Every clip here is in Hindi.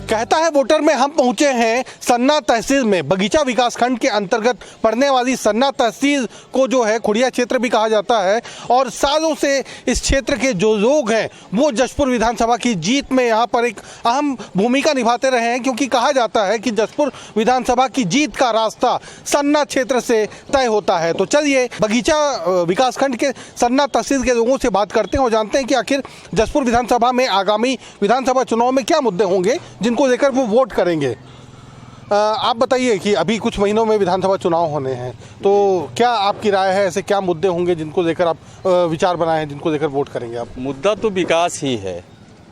कहता है वोटर में हम पहुंचे हैं सन्ना तहसील में। बगीचा विकासखंड के अंतर्गत पड़ने वाली सन्ना तहसील को जो है खुड़िया क्षेत्र भी कहा जाता है और सालों से इस क्षेत्र के जो लोग हैं वो जशपुर विधानसभा की जीत में यहाँ पर एक अहम भूमिका निभाते रहे हैं, क्योंकि कहा जाता है कि जशपुर विधानसभा की जीत का रास्ता सन्ना क्षेत्र से तय होता है। तो चलिए बगीचा विकासखंड के सन्ना तहसील के लोगों से बात करते हैं और जानते हैं कि आखिर जशपुर विधानसभा में आगामी विधानसभा चुनाव में क्या मुद्दे होंगे जिनको लेकर वो वोट करेंगे। आप बताइए कि अभी कुछ महीनों में विधानसभा चुनाव होने हैं, तो क्या आपकी राय है, ऐसे क्या मुद्दे होंगे जिनको लेकर आप विचार बनाए हैं, जिनको लेकर वोट करेंगे आप? मुद्दा तो विकास ही है,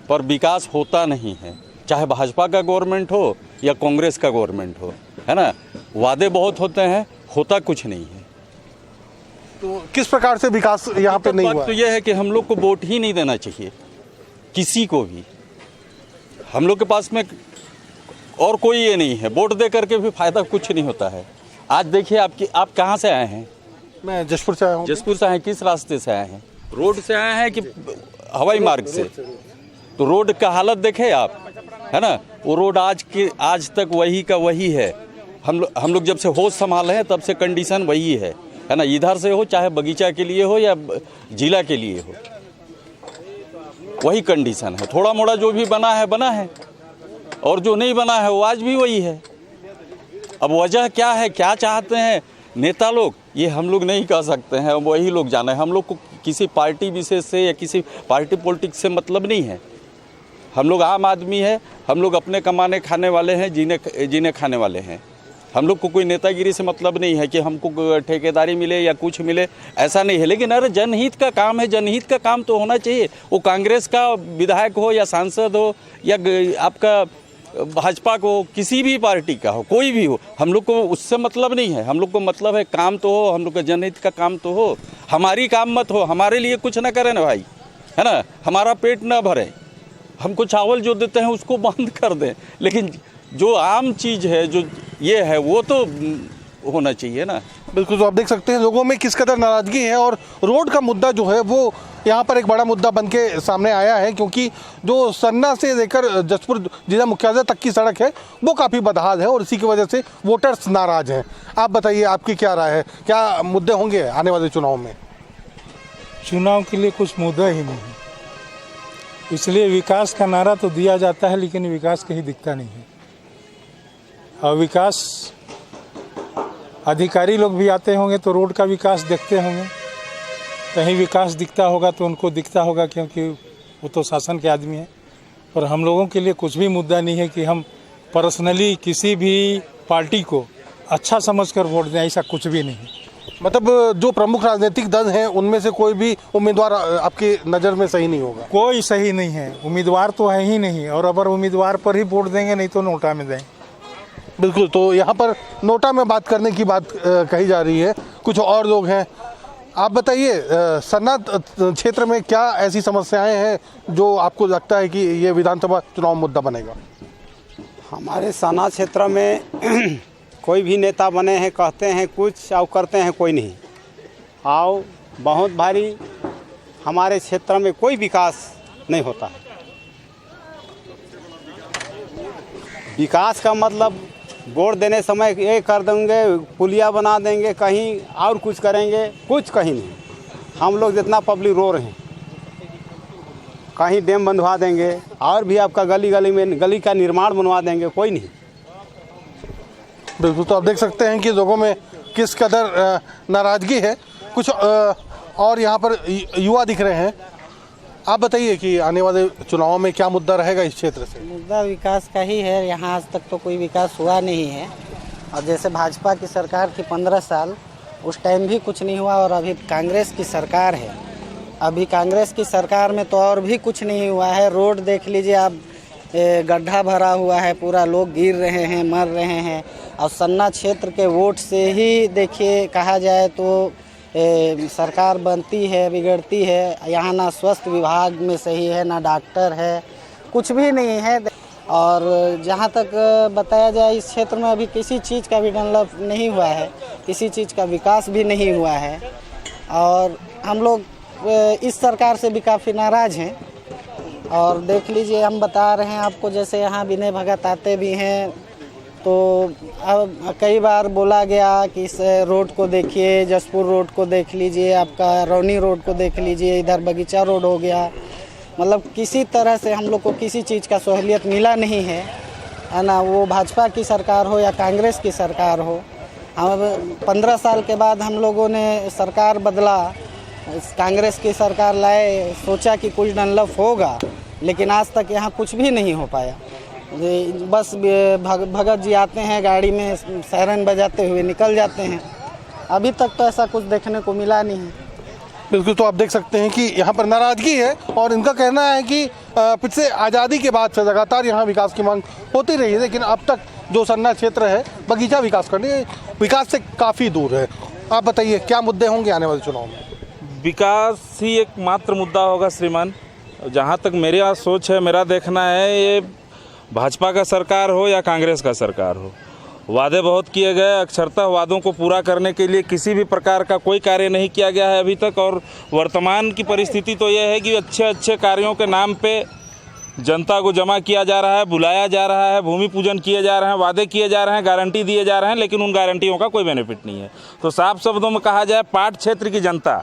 पर विकास होता नहीं है, चाहे भाजपा का गवर्नमेंट हो या कांग्रेस का गवर्नमेंट हो, है ना। वादे बहुत होते हैं, होता कुछ नहीं है। तो किस प्रकार से विकास यहाँ पे नहीं हुआ? तो यह है कि हम लोग को वोट ही नहीं देना चाहिए किसी को भी। हम लोग के पास में और कोई ये नहीं है, वोट दे करके भी फायदा कुछ नहीं होता है। आज देखिए आप कहाँ से आए हैं? मैं जशपुर से आया हूँ। जशपुर से आए, किस रास्ते से आए हैं? रोड से आए हैं कि हवाई मार्ग से? तो रोड का हालत देखे आप, है ना। वो रोड आज तक वही का वही है। हम लोग जब से होश संभाले हैं तब से कंडीशन वही है ना। इधर से हो, चाहे बगीचा के लिए हो या जिला के लिए हो, वही कंडीशन है। थोड़ा मोड़ा जो भी बना है और जो नहीं बना है वो आज भी वही है। अब वजह क्या है, क्या चाहते हैं नेता लोग, ये हम लोग नहीं कह सकते हैं, वही लोग जाने। हम लोग को किसी पार्टी विशेष से या किसी पार्टी पॉलिटिक्स से मतलब नहीं है। हम लोग आम आदमी है, हम लोग अपने कमाने खाने वाले हैं, जीने खाने वाले हैं। हम लोग को कोई नेतागिरी से मतलब नहीं है कि हमको ठेकेदारी मिले या कुछ मिले, ऐसा नहीं है। लेकिन अरे जनहित का काम है, जनहित का काम तो होना चाहिए। वो कांग्रेस का विधायक हो या सांसद हो या आपका भाजपा को, किसी भी पार्टी का हो, कोई भी हो, हम लोग को उससे मतलब नहीं है। हम लोग को मतलब है काम तो हो, हम लोग का जनहित का काम तो हो। हमारी काम मत हो, हमारे लिए कुछ ना करें ना भाई, है ना। हमारा पेट ना भरे, हमको चावल जो देते हैं उसको बंद कर दें, लेकिन जो आम चीज़ है, जो ये है, वो तो होना चाहिए ना। बिल्कुल। तो आप देख सकते हैं लोगों में किस कदर नाराज़गी है और रोड का मुद्दा जो है वो यहाँ पर एक बड़ा मुद्दा बन के सामने आया है, क्योंकि जो सन्ना से लेकर जशपुर जिला मुख्यालय तक की सड़क है वो काफ़ी बदहाल है और इसी की वजह से वोटर्स नाराज़ हैं। आप बताइए, आपकी क्या राय है, क्या मुद्दे होंगे आने वाले चुनाव में? चुनाव के लिए कुछ मुद्दा ही नहीं, इसलिए विकास का नारा तो दिया जाता है लेकिन विकास कहीं दिखता नहीं है। और विकास अधिकारी लोग भी आते होंगे तो रोड का विकास देखते होंगे, कहीं विकास दिखता होगा तो उनको दिखता होगा, क्योंकि वो तो शासन के आदमी हैं। और हम लोगों के लिए कुछ भी मुद्दा नहीं है कि हम पर्सनली किसी भी पार्टी को अच्छा समझकर वोट दें, ऐसा कुछ भी नहीं। मतलब जो प्रमुख राजनीतिक दल हैं उनमें से कोई भी उम्मीदवार आपकी नज़र में सही नहीं होगा? कोई सही नहीं है, उम्मीदवार तो है ही नहीं। और अगर उम्मीदवार पर ही वोट देंगे, नहीं तो नोटा में दें। बिल्कुल। तो यहाँ पर नोटा में बात करने की बात कही जा रही है। कुछ और लोग हैं, आप बताइए सन्ना क्षेत्र में क्या ऐसी समस्याएं हैं जो आपको लगता है कि ये विधानसभा चुनाव मुद्दा बनेगा? हमारे सन्ना क्षेत्र में कोई भी नेता बने हैं, कहते हैं कुछ और करते हैं कोई नहीं। आओ बहुत भारी हमारे क्षेत्र में कोई विकास नहीं होता है। विकास का मतलब वोट देने समय ये कर देंगे, पुलिया बना देंगे, कहीं और कुछ करेंगे, कुछ कहीं नहीं। हम लोग जितना पब्लिक रो रहे हैं, कहीं डैम बनवा देंगे और भी आपका गली गली में गली का निर्माण बनवा देंगे, कोई नहीं। बिल्कुल। तो आप देख सकते हैं कि लोगों में किस कदर नाराज़गी है। कुछ और यहाँ पर युवा दिख रहे हैं। आप बताइए कि आने वाले चुनाव में क्या मुद्दा रहेगा इस क्षेत्र से? मुद्दा विकास का ही है। यहाँ आज तक तो कोई विकास हुआ नहीं है। और जैसे भाजपा की सरकार की 15 साल, उस टाइम भी कुछ नहीं हुआ। और अभी कांग्रेस की सरकार है, अभी कांग्रेस की सरकार में तो और भी कुछ नहीं हुआ है। रोड देख लीजिए आप, गड्ढा भरा हुआ है, पूरा लोग गिर रहे हैं, मर रहे हैं। और सन्ना क्षेत्र के वोट से ही देखिए, कहा जाए तो सरकार बनती है, बिगड़ती है। यहाँ ना स्वास्थ्य विभाग में सही है, ना डॉक्टर है, कुछ भी नहीं है। और जहाँ तक बताया जाए, इस क्षेत्र में अभी किसी चीज़ का भी डेवलप नहीं हुआ है, किसी चीज़ का विकास भी नहीं हुआ है। और हम लोग इस सरकार से भी काफ़ी नाराज़ हैं। और देख लीजिए, हम बता रहे हैं आपको, जैसे यहाँ विनय भगत आते भी हैं तो अब कई बार बोला गया कि इस रोड को देखिए, जसपुर रोड को देख लीजिए, आपका रौनी रोड को देख लीजिए, इधर बगीचा रोड हो गया, मतलब किसी तरह से हम लोग को किसी चीज़ का सहूलियत मिला नहीं है ना। वो भाजपा की सरकार हो या कांग्रेस की सरकार हो, हम 15 साल के बाद हम लोगों ने सरकार बदला, कांग्रेस की सरकार लाए, सोचा कि कुछ डेवलप होगा, लेकिन आज तक यहाँ कुछ भी नहीं हो पाया। बस भगत जी आते हैं गाड़ी में, सायरन बजाते हुए निकल जाते हैं। अभी तक तो ऐसा कुछ देखने को मिला नहीं है। बिल्कुल, तो आप देख सकते हैं कि यहाँ पर नाराजगी है और इनका कहना है कि पिछले आज़ादी के बाद से लगातार यहाँ विकास की मांग होती रही है, लेकिन अब तक जो सन्ना क्षेत्र है बगीचा विकासखंड विकास से काफ़ी दूर है। आप बताइए क्या मुद्दे होंगे आने वाले चुनाव में? विकास ही एकमात्र मुद्दा होगा श्रीमान। जहाँ तक मेरी सोच है, मेरा देखना है, ये भाजपा का सरकार हो या कांग्रेस का सरकार हो, वादे बहुत किए गए, अक्षरतः वादों को पूरा करने के लिए किसी भी प्रकार का कोई कार्य नहीं किया गया है अभी तक। और वर्तमान की परिस्थिति तो यह है कि अच्छे अच्छे कार्यों के नाम पे जनता को जमा किया जा रहा है, बुलाया जा रहा है, भूमि पूजन किए जा रहे हैं, वादे किए जा रहे हैं, गारंटी दिए जा रहे हैं, लेकिन उन गारंटियों का कोई बेनिफिट नहीं है। तो साफ शब्दों में कहा जाए, पाट क्षेत्र की जनता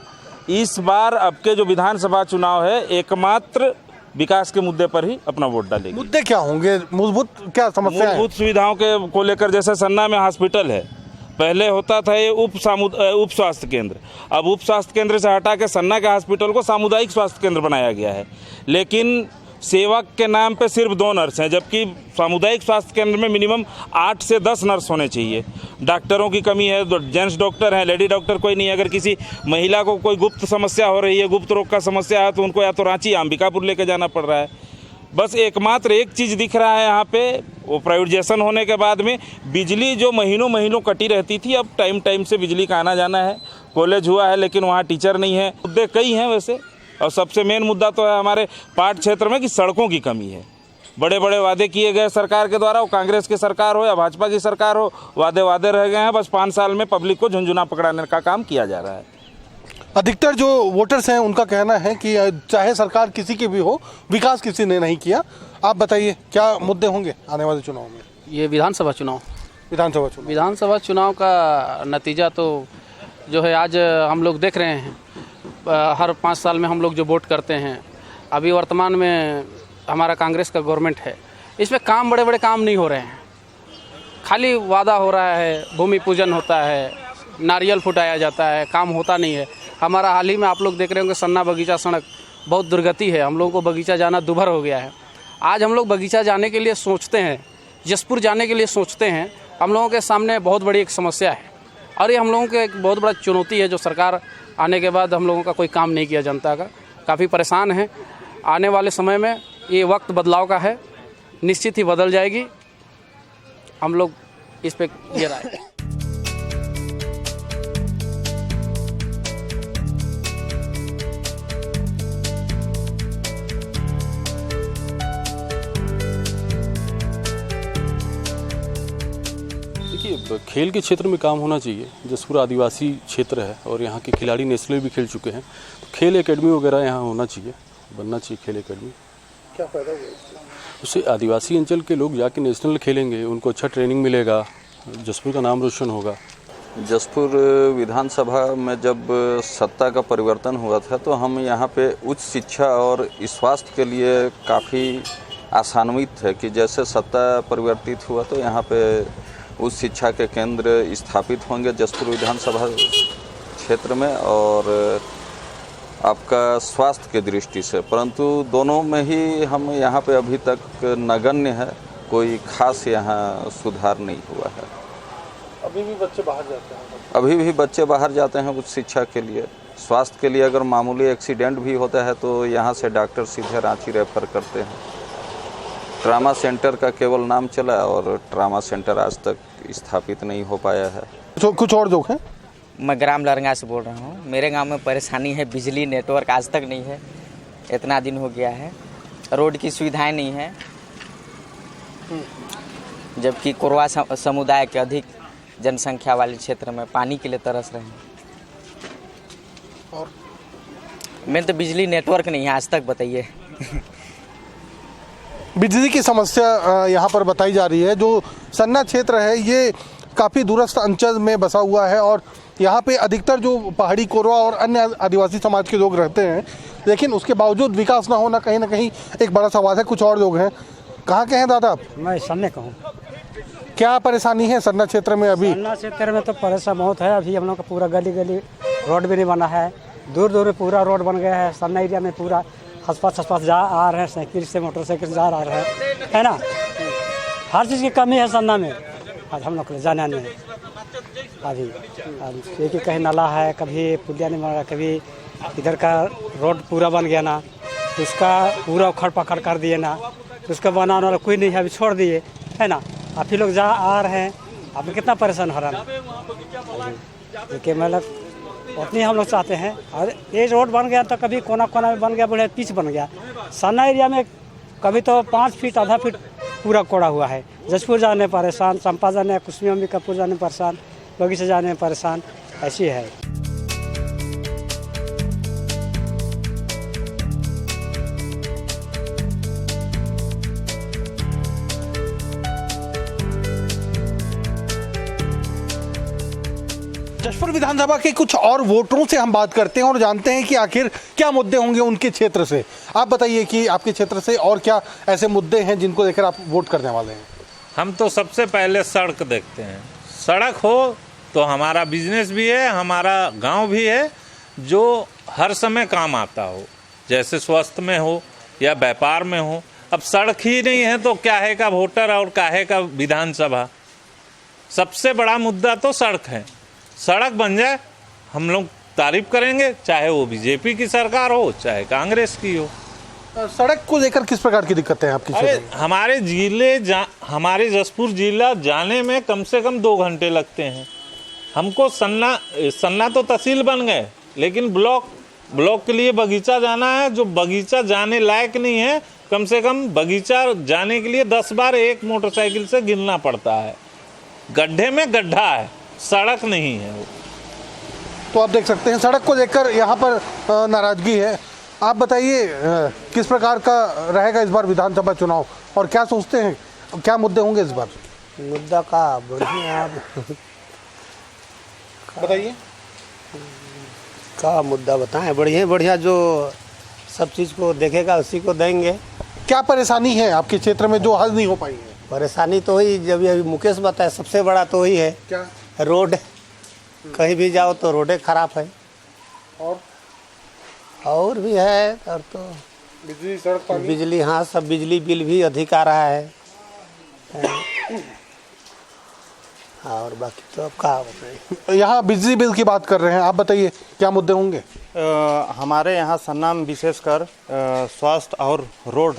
इस बार अब के जो विधानसभा चुनाव है, एकमात्र विकास के मुद्दे पर ही अपना वोट डालेगी। मुद्दे क्या होंगे? मूलभूत क्या समस्या है? मूलभूत सुविधाओं के को लेकर, जैसे सन्ना में हॉस्पिटल है, पहले होता था ये उप स्वास्थ्य केंद्र, अब उप स्वास्थ्य केंद्र से हटा के सन्ना के हॉस्पिटल को सामुदायिक स्वास्थ्य केंद्र बनाया गया है। लेकिन सेवक के नाम पे सिर्फ 2 नर्स हैं, जबकि सामुदायिक स्वास्थ्य केंद्र में मिनिमम 8 से 10 नर्स होने चाहिए। डॉक्टरों की कमी है, जेंट्स डॉक्टर हैं, लेडी डॉक्टर कोई नहीं है। अगर किसी महिला को कोई गुप्त समस्या हो रही है, गुप्त रोग का समस्या है, तो उनको या तो रांची या अंबिकापुर लेके जाना पड़ रहा है। बस एकमात्र एक चीज़ दिख रहा है यहाँ पे, वो प्राइवेटाइजेशन होने के बाद में बिजली जो महीनों महीनों कटी रहती थी, अब टाइम टाइम से बिजली का आना जाना है। कॉलेज हुआ है लेकिन वहाँ टीचर नहीं है। मुद्दे कई हैं वैसे, और सबसे मेन मुद्दा तो है हमारे पाट क्षेत्र में कि सड़कों की कमी है। बड़े बड़े वादे किए गए सरकार के द्वारा, वो कांग्रेस की सरकार हो या भाजपा की सरकार हो, वादे रह गए हैं। बस 5 साल में पब्लिक को झुंझुना पकड़ाने का काम किया जा रहा है। अधिकतर जो वोटर्स हैं उनका कहना है कि चाहे सरकार किसी की भी हो, विकास किसी ने नहीं किया। आप बताइए क्या मुद्दे होंगे आने वाले चुनाव में? ये विधानसभा चुनाव का नतीजा तो जो है आज हम लोग देख रहे हैं। हर 5 साल में हम लोग जो वोट करते हैं, अभी वर्तमान में हमारा कांग्रेस का गवर्नमेंट है, इसमें काम बड़े बड़े काम नहीं हो रहे हैं, खाली वादा हो रहा है, भूमि पूजन होता है, नारियल फुटाया जाता है, काम होता नहीं है। हमारा हाल ही में आप लोग देख रहे होंगे, सन्ना बगीचा सड़क बहुत दुर्गति है, हम लोगों को बगीचा जाना दुभर हो गया है। आज हम लोग बगीचा जाने के लिए सोचते हैं, जसपुर जाने के लिए सोचते हैं, हम लोगों के सामने बहुत बड़ी एक समस्या है और ये हम लोगों की एक बहुत बड़ा चुनौती है। जो सरकार आने के बाद हम लोगों का कोई काम नहीं किया जनता का, काफ़ी परेशान है। आने वाले समय में ये वक्त बदलाव का है, निश्चित ही बदल जाएगी। हम लोग इस पे ये राय है। देखिए, खेल के क्षेत्र में काम होना चाहिए। जसपुर आदिवासी क्षेत्र है और यहाँ के खिलाड़ी नेशनल भी खेल चुके हैं, तो खेल एकेडमी वगैरह यहाँ होना चाहिए, बनना चाहिए खेल एकेडमी। क्या फायदा होगा उससे? आदिवासी अंचल के लोग जाके नेशनल खेलेंगे, उनको अच्छा ट्रेनिंग मिलेगा, जसपुर का नाम रोशन होगा। जसपुर विधानसभा में जब सत्ता का परिवर्तन हुआ था तो हम यहाँ पे उच्च शिक्षा और स्वास्थ्य के लिए काफ़ी आशान्वित थे कि जैसे सत्ता परिवर्तित हुआ तो यहाँ पे उच्च शिक्षा के केंद्र स्थापित होंगे जसपुर विधानसभा क्षेत्र में और आपका स्वास्थ्य के दृष्टि से। परंतु दोनों में ही हम यहाँ पे अभी तक नगण्य है, कोई खास यहाँ सुधार नहीं हुआ है। अभी भी बच्चे बाहर जाते हैं? अभी भी बच्चे बाहर जाते हैं उच्च शिक्षा के लिए। स्वास्थ्य के लिए अगर मामूली एक्सीडेंट भी होता है तो यहाँ से डॉक्टर सीधे रांची रेफर करते हैं। ट्रामा सेंटर का केवल नाम चला और ट्रामा सेंटर आज तक स्थापित नहीं हो पाया है। तो कुछ और लोग हैं? मैं ग्राम लरंगा से बोल रहा हूँ। मेरे गांव में परेशानी है, बिजली नेटवर्क आज तक नहीं है, इतना दिन हो गया है। रोड की सुविधाएं नहीं है, जबकि कोरवा समुदाय के अधिक जनसंख्या वाले क्षेत्र में पानी के लिए तरस रहे हैं। और मेन तो बिजली नेटवर्क नहीं है आज तक, बताइए। बिजली की समस्या यहाँ पर बताई जा रही है। जो सन्ना क्षेत्र है ये काफ़ी दूरस्थ अंचल में बसा हुआ है और यहाँ पे अधिकतर जो पहाड़ी कोरवा और अन्य आदिवासी समाज के लोग रहते हैं, लेकिन उसके बावजूद विकास ना होना कहीं ना कहीं एक बड़ा सवाल है। कुछ और लोग हैं, कहाँ के हैं दादा आप? मैं सन्ने का हूँ। क्या परेशानी है सन्ना क्षेत्र में अभी? सन्ना क्षेत्र में तो परेशान बहुत है। अभी हम लोग का पूरा गली गली रोड भी नहीं बना है, दूर दूर पूरा रोड बन गया है। सन्ना एरिया में पूरा आसपास जा आ रहे हैं, साइकिल से मोटरसाइकिल से जा रहे हैं, है ना। हर चीज़ की कमी है सन्ना में आज हम लोग को जाने आने में। अभी एक ही कहीं नाला है, कभी पुलिया नहीं बन रहा, कभी इधर का रोड पूरा बन गया ना, तो उसका पूरा उखड़ पकड़ कर दिए ना, तो उसका बनाने वाला कोई नहीं है, अभी छोड़ दिए, है ना। आप ही लोग जा आ रहे हैं, आप कितना परेशान हो रहा है। देखिए मतलब उतनी हम लोग चाहते हैं। और ये रोड बन गया तो कभी कोना कोना में बन गया, बढ़िया पिच बन गया। सन्ना एरिया में कभी तो 5 फीट आधा फीट पूरा कोड़ा हुआ है। जजपुर जाने परेशान, चंपा जाने, कुसमी अंबिकापुर जाने परेशान, बगीचा जाने परेशान, ऐसी है। जशपुर विधानसभा के कुछ और वोटरों से हम बात करते हैं और जानते हैं कि आखिर क्या मुद्दे होंगे उनके क्षेत्र से। आप बताइए कि आपके क्षेत्र से और क्या ऐसे मुद्दे हैं जिनको लेकर आप वोट करने वाले हैं? हम तो सबसे पहले सड़क देखते हैं। सड़क हो तो हमारा बिजनेस भी है, हमारा गांव भी है, जो हर समय काम आता हो, जैसे स्वास्थ्य में हो या व्यापार में हो। अब सड़क ही नहीं है तो क्या है का वोटर और काहे का विधानसभा। सबसे बड़ा मुद्दा तो सड़क है। सड़क बन जाए हम लोग तारीफ करेंगे, चाहे वो बीजेपी की सरकार हो चाहे कांग्रेस की हो। सड़क को लेकर किस प्रकार की दिक्कतें हैं आपकी? अरे हमारे जशपुर जिला जाने में कम से कम 2 घंटे लगते हैं हमको। सन्ना तो तहसील बन गए, लेकिन ब्लॉक के लिए बगीचा जाना है, जो बगीचा जाने लायक नहीं है। कम से कम बगीचा जाने के लिए 10 बार एक मोटरसाइकिल से गिरना पड़ता है। गड्ढे में गड्ढा है, सड़क नहीं है वो। तो आप देख सकते हैं सड़क को लेकर यहाँ पर नाराजगी है। आप बताइए किस प्रकार का रहेगा इस बार विधानसभा चुनाव और क्या सोचते हैं, क्या मुद्दे होंगे इस बार? मुद्दा का बढ़िया बताइए। का मुद्दा बताएं? बढ़िया जो सब चीज़ को देखेगा उसी को देंगे। क्या परेशानी है आपके क्षेत्र में जो हल नहीं हो पाई है? परेशानी तो ही जब अभी मुकेश बताया, सबसे बड़ा तो वही है। क्या? रोड। कहीं भी जाओ तो रोडें खराब है। और भी है, और तो बिजली, सड़क, पानी। बिजली, हाँ सब बिजली बिल भी अधिक आ रहा है। और बाकी तो अब क्या बताएं। यहाँ बिजली बिल की बात कर रहे हैं, आप बताइए क्या मुद्दे होंगे? हमारे यहाँ सन्ना में विशेषकर स्वास्थ्य और रोड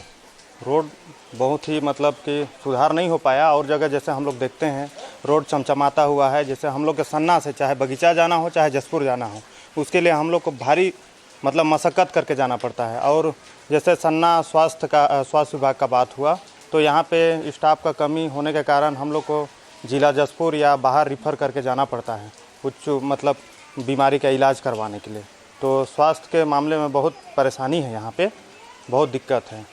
बहुत ही मतलब कि सुधार नहीं हो पाया। और जगह जैसे हम लोग देखते हैं रोड चमचमाता हुआ है। जैसे हम लोग के सन्ना से चाहे बगीचा जाना हो चाहे जशपुर जाना हो, उसके लिए हम लोग को भारी मतलब मशक्क़त करके जाना पड़ता है। और जैसे सन्ना स्वास्थ्य विभाग का बात हुआ तो यहाँ पे स्टाफ का कमी होने के कारण हम लोग को जिला जशपुर या बाहर रिफ़र करके जाना पड़ता है कुछ मतलब बीमारी का इलाज करवाने के लिए। तो स्वास्थ्य के मामले में बहुत परेशानी है, यहाँ पे बहुत दिक्कत है।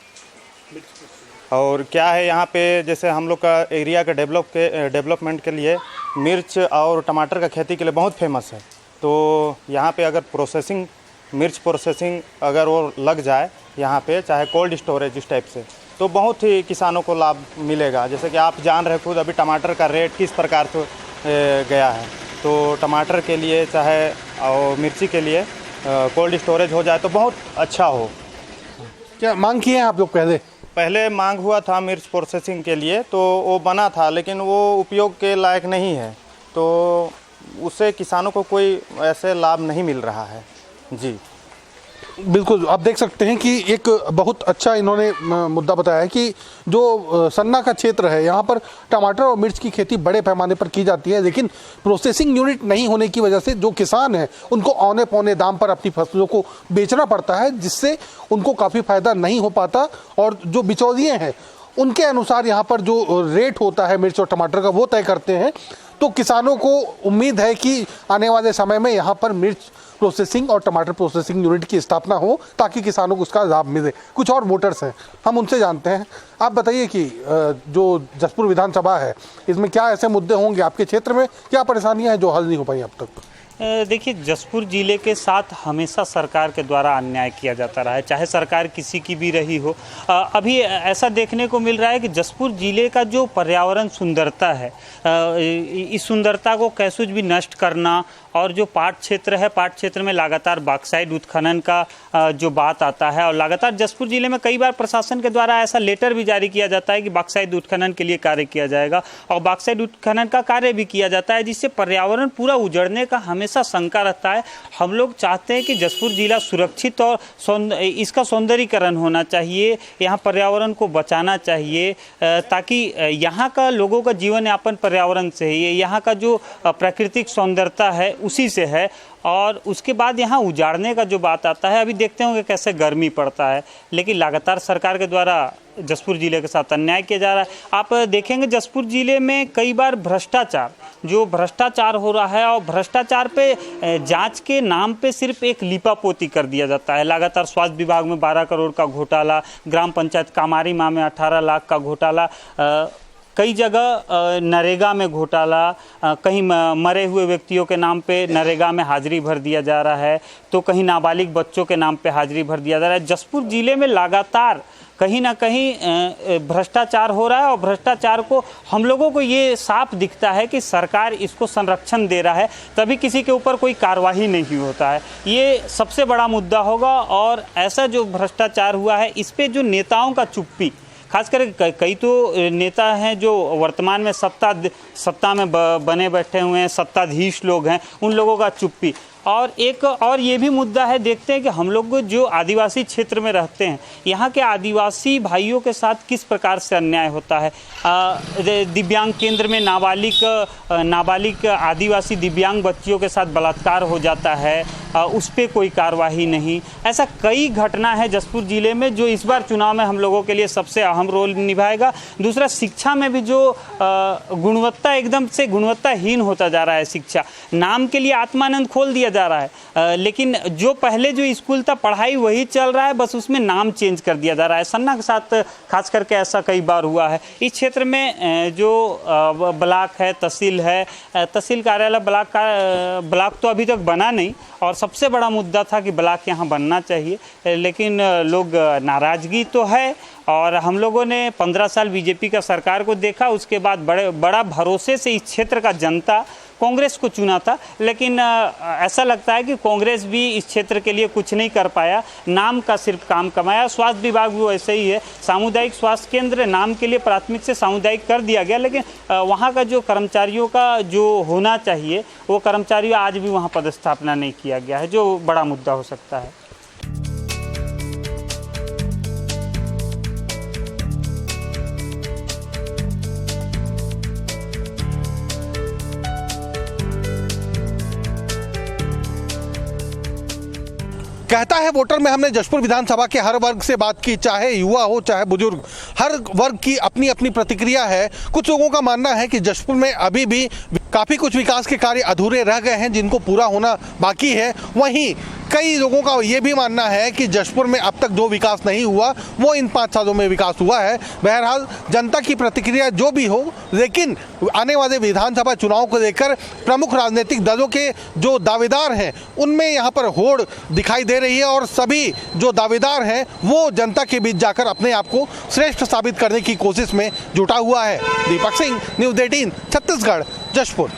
और क्या है यहाँ पे जैसे हम लोग का एरिया के डेवलपमेंट के लिए मिर्च और टमाटर का खेती के लिए बहुत फेमस है। तो यहाँ पे अगर मिर्च प्रोसेसिंग अगर वो लग जाए यहाँ पे, चाहे कोल्ड स्टोरेज इस टाइप से, तो बहुत ही किसानों को लाभ मिलेगा। जैसे कि आप जान रहे खुद अभी टमाटर का रेट किस प्रकार से गया है। तो टमाटर के लिए चाहे और मिर्ची के लिए कोल्ड स्टोरेज हो जाए तो बहुत अच्छा हो। क्या मांग किए हैं आप लोग? पहले मांग हुआ था मिर्च प्रोसेसिंग के लिए, तो वो बना था लेकिन वो उपयोग के लायक नहीं है, तो उससे किसानों को कोई ऐसे लाभ नहीं मिल रहा है जी। बिल्कुल, आप देख सकते हैं कि एक बहुत अच्छा इन्होंने मुद्दा बताया है कि जो सन्ना का क्षेत्र है यहाँ पर टमाटर और मिर्च की खेती बड़े पैमाने पर की जाती है, लेकिन प्रोसेसिंग यूनिट नहीं होने की वजह से जो किसान हैं उनको औने पौने दाम पर अपनी फसलों को बेचना पड़ता है, जिससे उनको काफ़ी फायदा नहीं हो पाता। और जो बिचौलिए हैं उनके अनुसार यहाँ पर जो रेट होता है मिर्च और टमाटर का वो तय करते हैं। तो किसानों को उम्मीद है कि आने वाले समय में यहाँ पर मिर्च प्रोसेसिंग और टमाटर प्रोसेसिंग यूनिट की स्थापना हो ताकि किसानों को उसका लाभ मिले। कुछ और वोटर्स हैं, हम उनसे जानते हैं। आप बताइए कि जो जसपुर विधानसभा है, इसमें क्या ऐसे मुद्दे होंगे आपके क्षेत्र में, क्या परेशानियां हैं जो हल नहीं हो पाई अब तक? देखिए, जसपुर ज़िले के साथ हमेशा सरकार के द्वारा अन्याय किया जाता रहा है, चाहे सरकार किसी की भी रही हो। अभी ऐसा देखने को मिल रहा है कि जसपुर ज़िले का जो पर्यावरण सुंदरता है, इस सुंदरता को कैसे भी नष्ट करना, और जो पाट क्षेत्र है, पाट क्षेत्र में लगातार बॉक्साइट उत्खनन का जो बात आता है, और लगातार जसपुर ज़िले में कई बार प्रशासन के द्वारा ऐसा लेटर भी जारी किया जाता है कि बॉक्साइट उत्खनन के लिए कार्य किया जाएगा, और बॉक्साइट उत्खनन का कार्य भी किया जाता है, जिससे पर्यावरण पूरा उजड़ने का हमेशा शंका रहता है। हम लोग चाहते हैं कि जसपुर जिला सुरक्षित और इसका सौंदर्यीकरण होना चाहिए, यहाँ पर्यावरण को बचाना चाहिए, ताकि यहाँ का लोगों का जीवन यापन पर्यावरण से ही है, यहाँ का जो प्राकृतिक सौंदर्यता है उसी से है। और उसके बाद यहाँ उजाड़ने का जो बात आता है, अभी देखते होंगे कैसे गर्मी पड़ता है, लेकिन लगातार सरकार के द्वारा जसपुर ज़िले के साथ अन्याय किया जा रहा है। आप देखेंगे जसपुर ज़िले में कई बार भ्रष्टाचार हो रहा है, और भ्रष्टाचार पे जांच के नाम पे सिर्फ एक लीपापोती कर दिया जाता है। लगातार स्वास्थ्य विभाग में 12 करोड़ का घोटाला, ग्राम पंचायत कामारीमा में 18 लाख का घोटाला, कई जगह नरेगा में घोटाला, कहीं मरे हुए व्यक्तियों के नाम पे नरेगा में हाजिरी भर दिया जा रहा है, तो कहीं नाबालिग बच्चों के नाम पे हाजिरी भर दिया जा रहा है। जसपुर ज़िले में लगातार कहीं ना कहीं भ्रष्टाचार हो रहा है, और भ्रष्टाचार को हम लोगों को ये साफ दिखता है कि सरकार इसको संरक्षण दे रहा है, तभी किसी के ऊपर कोई कार्रवाई नहीं होता है। ये सबसे बड़ा मुद्दा होगा। और ऐसा जो भ्रष्टाचार हुआ है, इस पे जो नेताओं का चुप्पी, खासकर कई तो नेता हैं जो वर्तमान में सत्ता में बने बैठे हुए हैं, सत्ताधीश लोग हैं, उन लोगों का चुप्पी। और एक और ये भी मुद्दा है, देखते हैं कि हम लोग जो आदिवासी क्षेत्र में रहते हैं, यहाँ के आदिवासी भाइयों के साथ किस प्रकार से अन्याय होता है। दिव्यांग केंद्र में नाबालिग आदिवासी दिव्यांग बच्चियों के साथ बलात्कार हो जाता है, उस पर कोई कार्रवाई नहीं। ऐसा कई घटना है जसपुर ज़िले में जो इस बार चुनाव में हम लोगों के लिए सबसे अहम रोल निभाएगा। दूसरा, शिक्षा में भी जो गुणवत्ता एकदम से गुणवत्ताहीन होता जा रहा है। शिक्षा नाम के लिए आत्मानंद खोल दिया जा रहा है, लेकिन जो पहले जो स्कूल था, पढ़ाई वही चल रहा है, बस उसमें नाम चेंज कर दिया जा रहा है। सन्ना के साथ खास करके ऐसा कई बार हुआ है। इस क्षेत्र में जो ब्लॉक है, तहसील कार्यालय ब्लॉक तो अभी तक बना नहीं, और सबसे बड़ा मुद्दा था कि ब्लॉक यहाँ बनना चाहिए, लेकिन लोग नाराज़गी तो है। और हम लोगों ने 15 साल बीजेपी का सरकार को देखा, उसके बाद बड़ा भरोसे से इस क्षेत्र का जनता कांग्रेस को चुना था, लेकिन ऐसा लगता है कि कांग्रेस भी इस क्षेत्र के लिए कुछ नहीं कर पाया, नाम का सिर्फ काम कमाया। स्वास्थ्य विभाग भी वैसे ही है, सामुदायिक स्वास्थ्य केंद्र नाम के लिए प्राथमिक से सामुदायिक कर दिया गया, लेकिन वहाँ का जो कर्मचारियों का जो होना चाहिए, वो कर्मचारियों आज भी वहाँ पदस्थापना नहीं किया गया है, जो बड़ा मुद्दा हो सकता है। कहता है वोटर में हमने जसपुर विधानसभा के हर वर्ग से बात की, चाहे युवा हो चाहे बुजुर्ग, हर वर्ग की अपनी अपनी प्रतिक्रिया है। कुछ लोगों का मानना है कि जसपुर में अभी भी काफ़ी कुछ विकास के कार्य अधूरे रह गए हैं जिनको पूरा होना बाकी है। वहीं कई लोगों का ये भी मानना है कि जसपुर में अब तक जो विकास नहीं हुआ वो इन 5 सालों में विकास हुआ है। बहरहाल जनता की प्रतिक्रिया जो भी हो, लेकिन आने वाले विधानसभा चुनाव को लेकर प्रमुख राजनीतिक दलों के जो दावेदार हैं उनमें यहाँ पर होड़ दिखाई दे रही है, और सभी जो दावेदार हैं वो जनता के बीच जाकर अपने आप को श्रेष्ठ साबित करने की कोशिश में जुटा हुआ है। दीपक सिंह, न्यूज़ 18 छत्तीसगढ़, जशपुर।